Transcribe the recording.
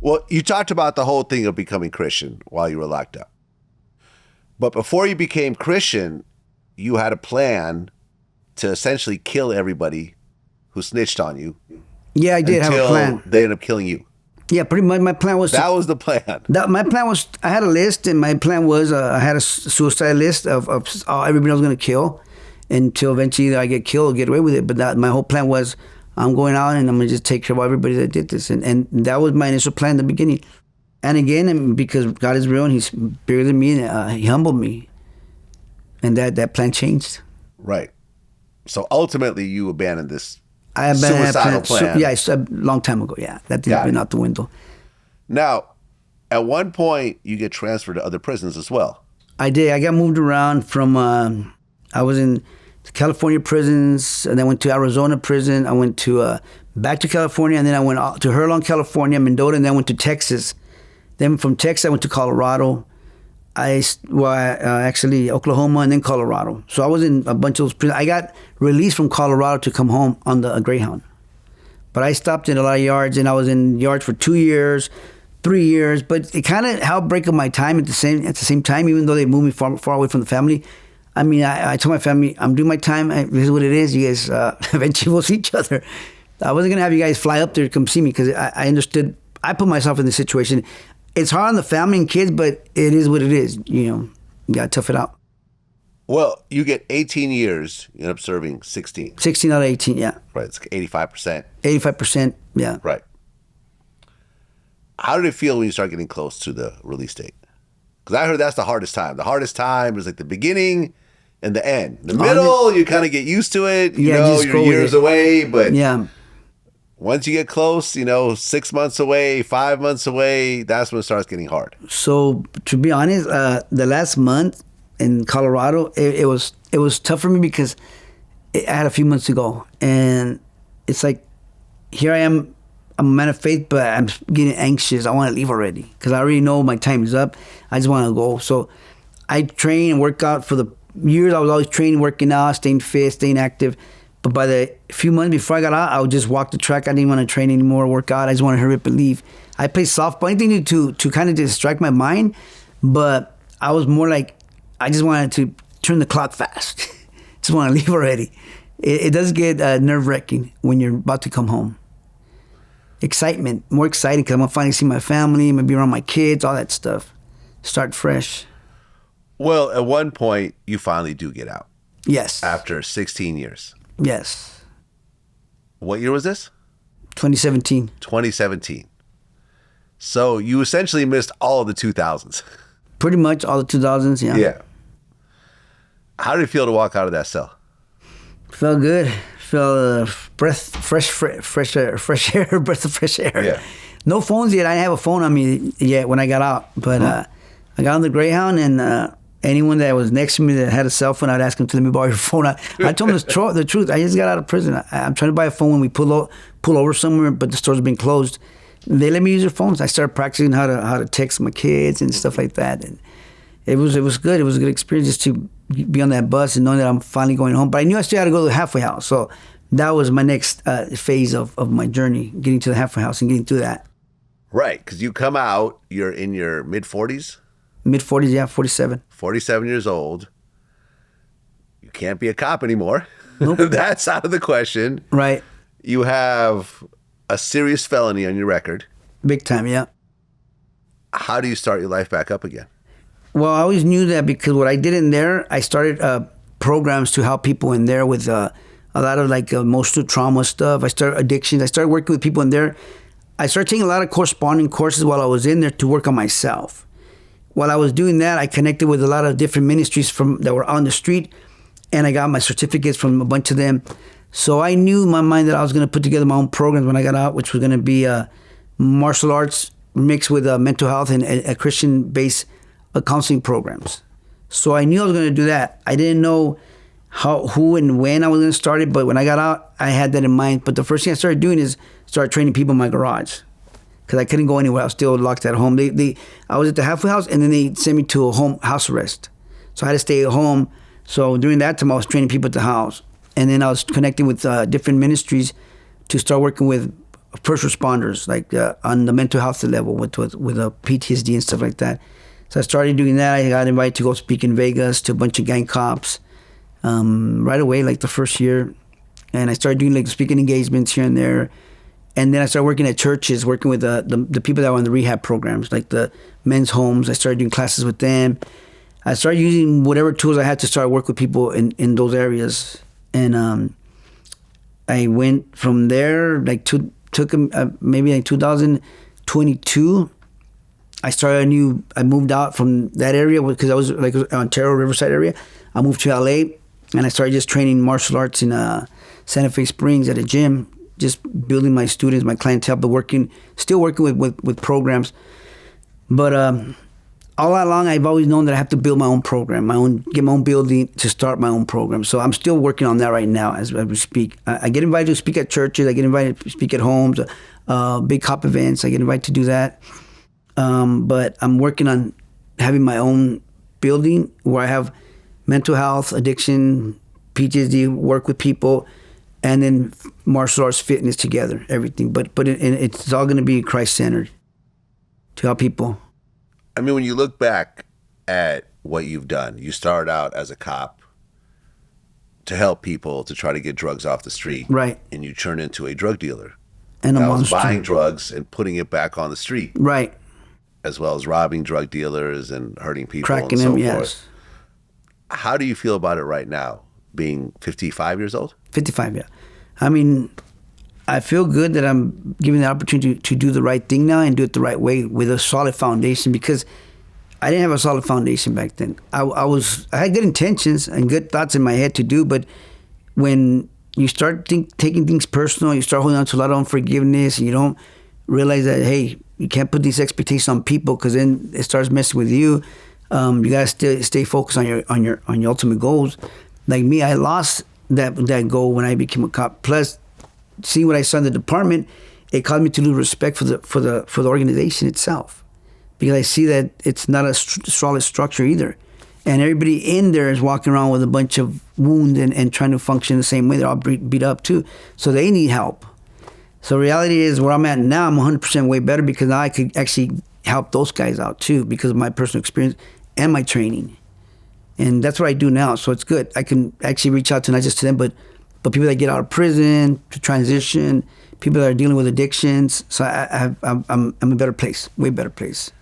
Well, you talked about the whole thing of becoming Christian while you were locked up. But before you became Christian, you had a plan to essentially kill everybody who snitched on you. Yeah, I did have a plan. Until they ended up killing you. Yeah, pretty much my plan was... That was the plan. My plan was, I had a list, and my plan was, I had a suicide list of everybody I was going to kill until eventually either I get killed or get away with it. But my whole plan was, I'm going out and I'm going to just take care of everybody that did this. And that was my initial plan in the beginning. And again, because God is real and he's bigger than me, and he humbled me. And that plan changed. Right. So ultimately you abandoned this I abandoned suicidal that plan. plan. Yeah, a long time ago, yeah. That didn't been out the window. Now, at one point, you get transferred to other prisons as well. I did. I got moved around from, I was in California prisons, and then went to Arizona prison. I went to back to California, and then I went to Herlong, California, Mendota, and then went to Texas. Then from Texas, I went to Colorado. Actually Oklahoma, and then Colorado. So I was in a bunch of those prisons. I got released from Colorado to come home on the Greyhound. But I stopped in a lot of yards, and I was in yards for 2 years, 3 years. But it kind of helped break up my time at the same time, even though they moved me far away from the family. I mean, I told my family, I'm doing my time. This is what it is. You guys, eventually we'll see each other. I wasn't going to have you guys fly up there to come see me because I understood. I put myself in this situation. It's hard on the family and kids, but it is what it is. You got to tough it out. Well, you get 18 years. You end up serving 16. 16 out of 18, yeah. Right, it's 85%. 85%, yeah. Right. How did it feel when you start getting close to the release date? Because I heard that's the hardest time. The hardest time is like the beginning and the end. The middle, you kind of get used to it. You know, you're years away, but once you get close, 6 months away, 5 months away, that's when it starts getting hard. So to be honest, the last month in Colorado, it was tough for me because I had a few months to go, and it's like, here I am. I'm a man of faith, but I'm getting anxious. I want to leave already because I already know my time is up. I just want to go. So I train and work out for the years. I was always training, working out, staying fit, staying active. But by the few months before I got out, I would just walk the track. I didn't want to train anymore, work out. I just want to hurry up and leave. I played softball, anything to kind of distract my mind. But I was more like, I just wanted to turn the clock fast. Just want to leave already. It does get nerve-wracking when you're about to come home. Excitement, more exciting because I'm going to finally see my family, maybe around my kids, all that stuff. Start fresh. Well, at one point, you finally do get out. Yes. After 16 years. Yes. What year was this? 2017. 2017. So you essentially missed all of the 2000s. Pretty much all the 2000s, yeah. Yeah. How did it feel to walk out of that cell? Felt good. Felt fresh air, breath of fresh air. Yeah. No phones yet. I didn't have a phone on me yet when I got out. But I got on the Greyhound, and anyone that was next to me that had a cell phone, I'd ask them to let me borrow your phone. I told them the truth. I just got out of prison. I'm trying to buy a phone when we pull over somewhere, but the store's been closed. They let me use their phones. I started practicing how to text my kids and stuff like that. And it was good. It was a good experience just to be on that bus and knowing that I'm finally going home. But I knew I still had to go to the halfway house. So that was my next phase of my journey, getting to the halfway house and getting through that. Right, because you come out, you're in your mid-40s? Mid-40s, yeah, 47. 47 years old. You can't be a cop anymore. Nope. That's out of the question. Right. You have a serious felony on your record. Big time, yeah. How do you start your life back up again? Well, I always knew that because what I did in there, I started programs to help people in there with a lot of emotional trauma stuff. I started addictions. I started working with people in there. I started taking a lot of corresponding courses while I was in there to work on myself. While I was doing that, I connected with a lot of different ministries that were on the street, and I got my certificates from a bunch of them. So I knew in my mind that I was going to put together my own programs when I got out, which was going to be martial arts mixed with mental health and a Christian-based counseling programs. So I knew I was going to do that. I didn't know who and when I was going to start it, but when I got out, I had that in mind. But the first thing I started doing is start training people in my garage because I couldn't go anywhere. I was still locked at home. I was at the halfway house, and then they sent me to a house arrest. So I had to stay at home. So during that time, I was training people at the house. And then I was connecting with different ministries to start working with first responders, like on the mental health level with PTSD and stuff like that. So I started doing that. I got invited to go speak in Vegas to a bunch of gang cops right away, like the first year. And I started doing like speaking engagements here and there. And then I started working at churches, working with the people that were in the rehab programs, like the men's homes. I started doing classes with them. I started using whatever tools I had to start work with people in those areas. And I went from there, like maybe like 2022. I moved out from that area because I was like Ontario, Riverside area. I moved to LA and I started just training martial arts in Santa Fe Springs at a gym, just building my students, my clientele, but still working with programs. But all along, I've always known that I have to build my own program, get my own building to start my own program. So I'm still working on that right now as we speak. I get invited to speak at churches. I get invited to speak at homes, big cop events. I get invited to do that. But I'm working on having my own building where I have mental health, addiction, PTSD, work with people, and then martial arts, fitness together, everything. But it's all going to be Christ-centered to help people. I mean, when you look back at what you've done, you started out as a cop to help people to try to get drugs off the street. Right. And you turned into a drug dealer. And a monster. Was buying drugs and putting it back on the street. Right. As well as robbing drug dealers and hurting people Cracking and so them, forth. yes. How do you feel about it right now, being 55 years old? 55, yeah. I mean, I feel good that I'm given the opportunity to do the right thing now and do it the right way with a solid foundation, because I didn't have a solid foundation back then. I had good intentions and good thoughts in my head to do, but when you start taking things personal, you start holding on to a lot of unforgiveness, and you don't realize that, hey, you can't put these expectations on people because then it starts messing with you. You gotta stay focused on your ultimate goals. Like me, I lost that goal when I became a cop. Plus, seeing what I saw in the department, it caused me to lose respect for the organization itself, because I see that it's not a solid structure either, and everybody in there is walking around with a bunch of wounds and trying to function the same way. They're all beat up too, so they need help. So reality is, where I'm at now, I'm 100% way better because now I could actually help those guys out too because of my personal experience and my training. And that's what I do now, so it's good. I can actually reach out to not just to them, but people that get out of prison, to transition, people that are dealing with addictions. So I'm in a better place, way better place.